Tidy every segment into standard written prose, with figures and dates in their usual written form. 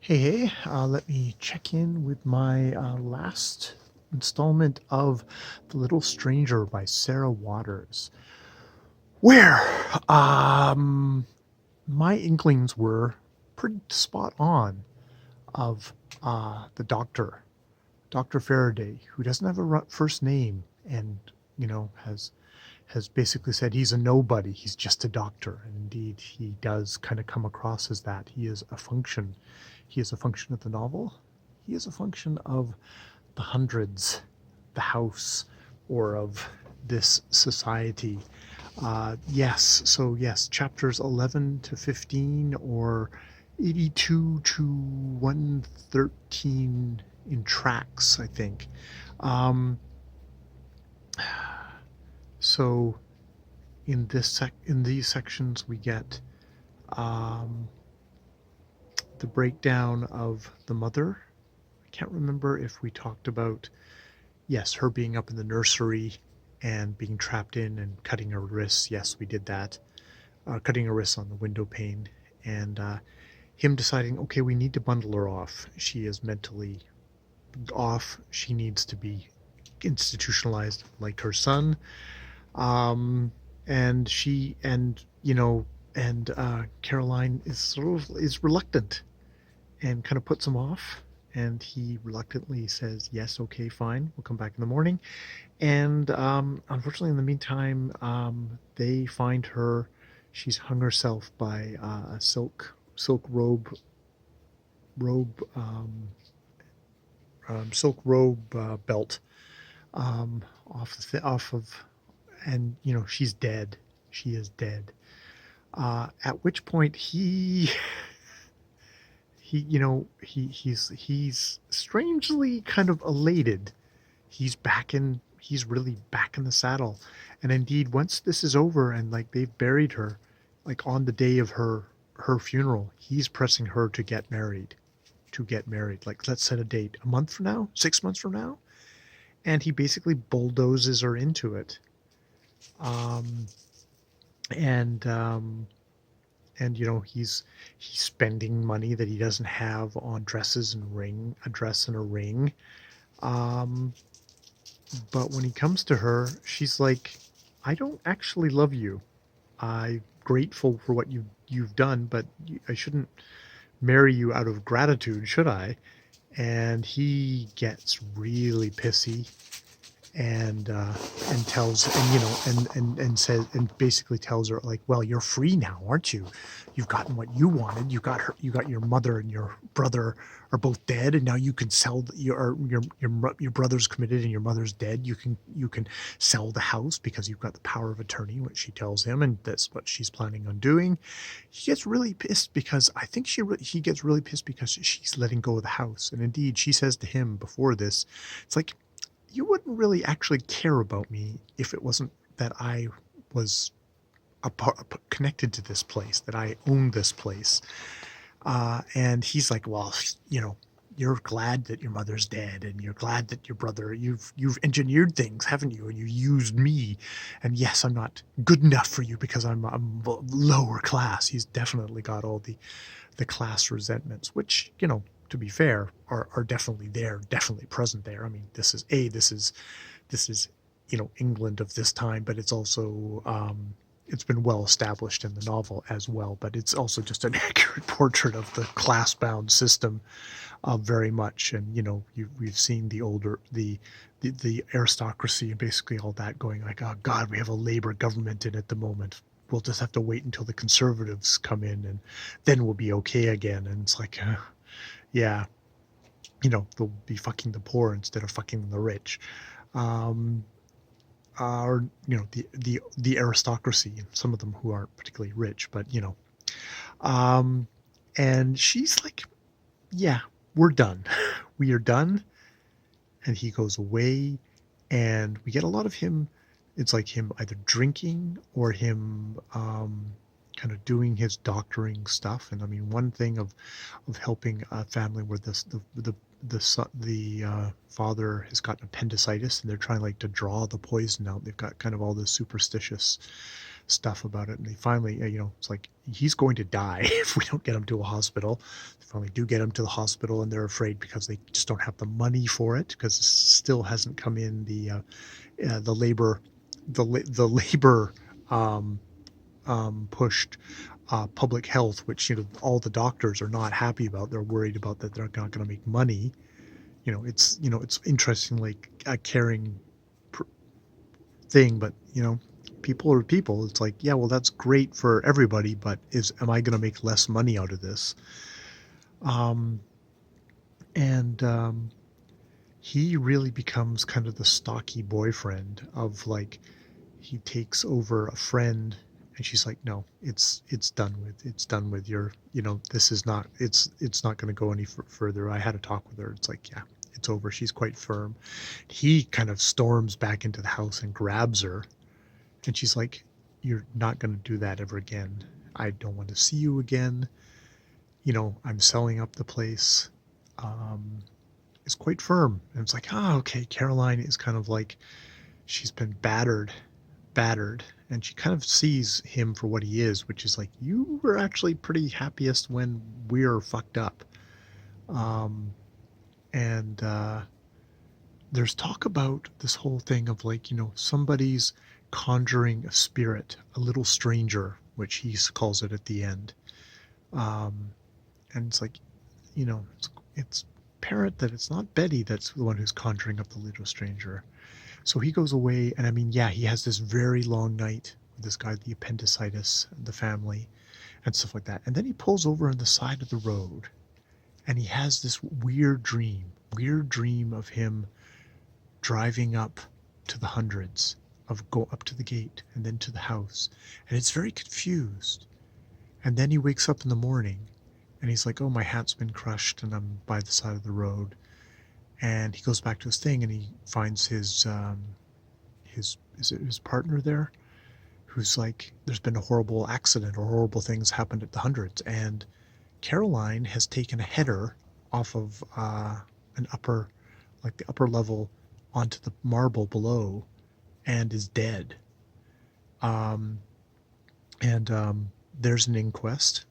Hey, let me check in with my last installment of The Little Stranger by Sarah Waters, where my inklings were pretty spot on of the doctor, Dr. Faraday, who doesn't have a first name and, has basically said he's a nobody, he's just a doctor. And indeed, he does kind of come across as that. He is a function. He is a function of the novel. He is a function of the hundreds, the house, or of this society. Yes, chapters 11 to 15, or 82 to 113 in tracks, I think. Um, so in these sections we get um, the breakdown of the mother. I can't remember if we talked about, yes, her being up in the nursery and being trapped in and cutting her wrists. Yes, we did that. Cutting her wrists on the window pane, and him deciding, okay, we need to bundle her off. She is mentally off. She needs to be institutionalized like her son. Um, and she and Caroline is reluctant and kind of puts him off. And he reluctantly says, "Yes, okay, fine. We'll come back in the morning." And unfortunately, in the meantime, they find her. She's hung herself by a silk robe silk robe belt off of, and she's dead. She is dead. At which point he's strangely kind of elated. He's really back in the saddle. And indeed, once this is over and like they've buried her, like on the day of her funeral, he's pressing her to get married. Like, let's set a date. A month from now? 6 months from now? And he basically bulldozes her into it. Um, and he's spending money that he doesn't have on a dress and a ring. Um, but when he comes to her, she's like, "I don't actually love you. I'm grateful for what you've done, but I shouldn't marry you out of gratitude, should I?" And he gets really pissy and tells, and says, and basically tells her, like, "Well, you're free now, aren't you? You've gotten what you wanted. You got your mother and your brother are both dead, and now you can sell your brother's committed and your mother's dead. You can sell the house because you've got the power of attorney," which she tells him, and that's what she's planning on doing. He gets really pissed because I think he gets really pissed because she's letting go of the house. And indeed, she says to him before this, it's like, "You wouldn't really actually care about me if it wasn't that I was connected to this place, that I owned this place." And he's like, "Well, you're glad that your mother's dead, and you're glad that your brother, you've engineered things, haven't you? And you used me. And yes, I'm not good enough for you because I'm lower class." He's definitely got all the class resentments, which, to be fair, are definitely there, definitely present there. I mean, this is England of this time, but it's also it's been well established in the novel as well. But it's also just an accurate portrait of the class-bound system, very much. And we've seen the aristocracy and basically all that going like, "Oh God, we have a labor government in at the moment. We'll just have to wait until the conservatives come in, and then we'll be okay again." And it's like, yeah, they'll be fucking the poor instead of fucking the rich. Um, or the aristocracy, some of them who aren't particularly rich, but um, and she's like, "Yeah, we're done. We are done." And he goes away, and we get a lot of him. It's like him either drinking or him kind of doing his doctoring stuff. And I mean, one thing of helping a family where the father has got appendicitis, and they're trying like to draw the poison out. They've got kind of all this superstitious stuff about it. And they finally, it's like he's going to die if we don't get him to a hospital. They finally do get him to the hospital, and they're afraid because they just don't have the money for it, because it still hasn't come in. The labor, the labor um, pushed public health, which all the doctors are not happy about. They're worried about that they're not going to make money. It's interesting, like a caring thing, but people are people. It's like, yeah, well, that's great for everybody, but am I going to make less money out of this? Um, and he really becomes kind of the stocky boyfriend of, like, he takes over a friend, and she's like, no, it's done with. It's done with. This is not. It's not going to go any further. I had a talk with her. It's like, yeah, it's over. She's quite firm. He kind of storms back into the house and grabs her, and she's like, you're not going to do that ever again. I don't want to see you again. I'm selling up the place. It's quite firm. And it's like, oh, okay. Caroline is kind of like, she's been battered, and she kind of sees him for what he is, which is like, you were actually pretty happiest when we're fucked up. And there's talk about this whole thing of, like, somebody's conjuring a spirit, a little stranger, which he calls it at the end. And it's like, it's apparent that it's not Betty that's the one who's conjuring up the little stranger. So he goes away, and I mean, yeah, he has this very long night with this guy, the appendicitis, the family, and stuff like that. And then he pulls over on the side of the road, and he has this weird dream of him driving up to the hundreds, of go up to the gate and then to the house. And it's very confused. And then he wakes up in the morning, and he's like, oh, my hat's been crushed, and I'm by the side of the road. And he goes back to his thing, and he finds his partner there, who's like, there's been a horrible accident, or horrible things happened at the hundreds, and Caroline has taken a header off of the upper level onto the marble below, and is dead. There's an inquest,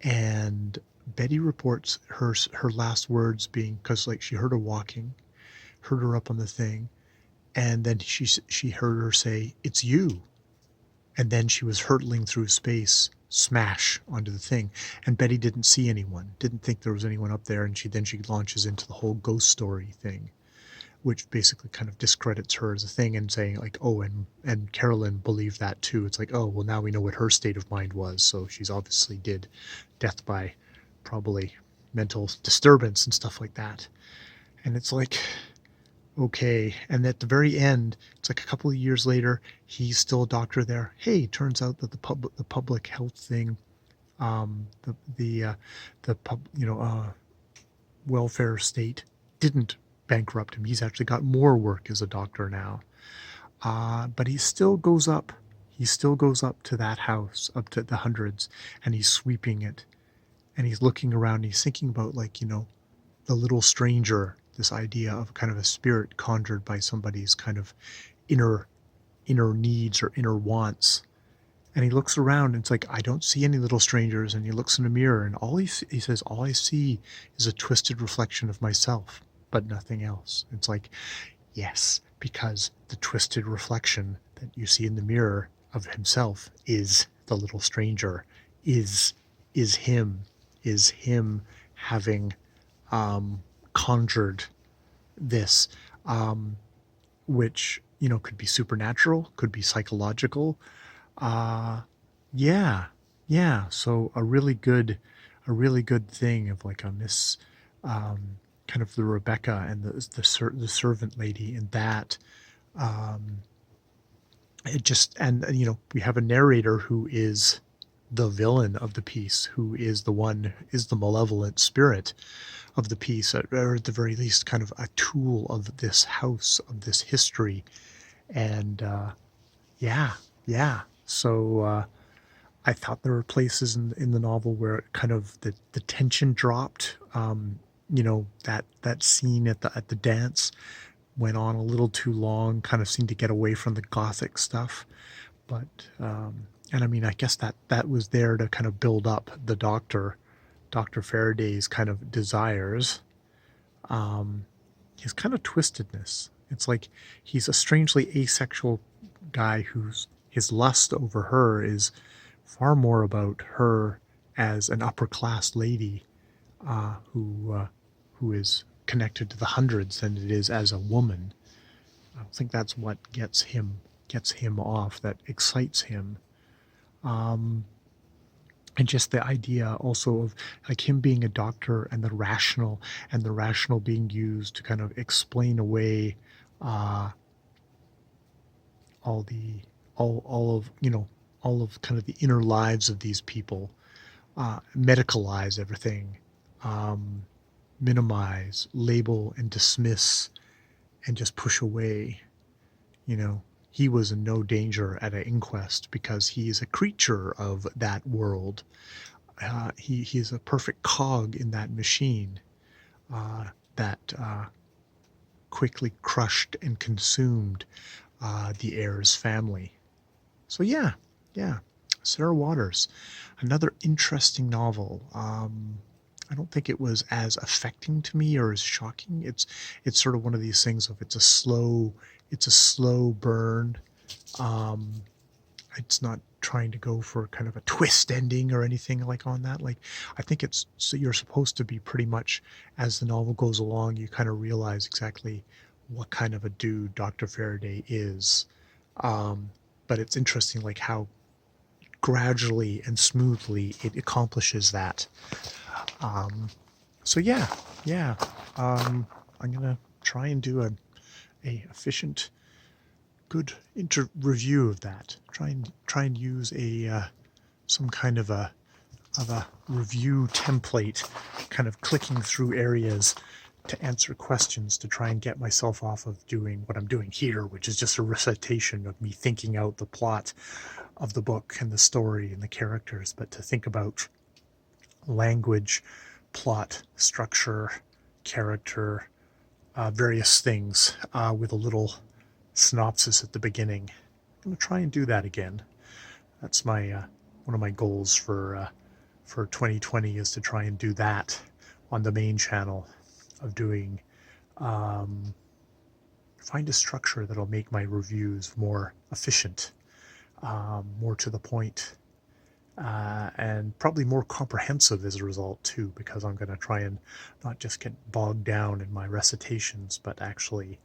and Betty reports her last words being, because, like, she heard her walking, heard her up on the thing, and then she heard her say, it's you. And then she was hurtling through space, smash onto the thing. And Betty didn't see anyone, didn't think there was anyone up there. And she launches into the whole ghost story thing, which basically kind of discredits her as a thing, and saying, like, oh, and Carolyn believed that too. It's like, oh, well, now we know what her state of mind was. So she's obviously did death by probably mental disturbance and stuff like that. And it's like, okay. And at the very end, it's like a couple of years later, he's still a doctor there. Hey, turns out that the public health thing, welfare state didn't bankrupt him. He's actually got more work as a doctor now. But he still goes up. He still goes up to that house, up to the hundreds, and he's sweeping it. And he's looking around, and he's thinking about, like, the little stranger, this idea of kind of a spirit conjured by somebody's kind of inner needs or inner wants. And he looks around, and it's like, I don't see any little strangers. And he looks in a mirror, and he says, all I see is a twisted reflection of myself, but nothing else. It's like, yes, because the twisted reflection that you see in the mirror of himself is the little stranger, is him having conjured this, which, could be supernatural, could be psychological. Yeah. So a really good thing of, like, on this, kind of the Rebecca and the servant lady, and that, it just, and we have a narrator who is the villain of the piece, who is the malevolent spirit of the piece, or at the very least kind of a tool of this house, of this history. And yeah. So I thought there were places in the novel where it kind of the tension dropped. That scene at the dance went on a little too long, kind of seemed to get away from the gothic stuff. But and I mean, I guess that was there to kind of build up the Dr. Faraday's kind of desires, his kind of twistedness. It's like he's a strangely asexual guy whose his lust over her is far more about her as an upper class lady uh, who uh, who is connected to the hundreds than it is as a woman. I don't think that's what gets him off, that excites him. Um, and just the idea also of like him being a doctor and the rational being used to kind of explain away uh, all the all of all of kind of the inner lives of these people, medicalize everything, um, minimize, label, and dismiss, and just push away. You know, he was in no danger at an inquest because he is a creature of that world. He is a perfect cog in that machine that quickly crushed and consumed the heir's family. So yeah, Sarah Waters, another interesting novel. I don't think it was as affecting to me or as shocking. It's sort of one of these things of it's a slow burn. Um, it's not trying to go for kind of a twist ending or anything like on that. Like I think it's so you're supposed to be pretty much as the novel goes along, you kind of realize exactly what kind of a dude Dr. Faraday is. Um, but it's interesting like how gradually and smoothly it accomplishes that. Um, so yeah. I'm gonna try and do a efficient, good review of that. Try and use a some kind of a review template, kind of clicking through areas to answer questions to try and get myself off of doing what I'm doing here, which is just a recitation of me thinking out the plot of the book and the story and the characters, but to think about language, plot, structure, character, various things with a little synopsis at the beginning. I'm going to try and do that again. That's my one of my goals for 2020 is to try and do that on the main channel of doing find a structure that'll make my reviews more efficient, more to the point, and probably more comprehensive as a result too, because I'm going to try and not just get bogged down in my recitations, but actually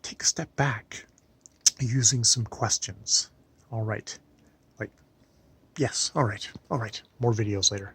take a step back using some questions. All right. Like, yes. All right. More videos later.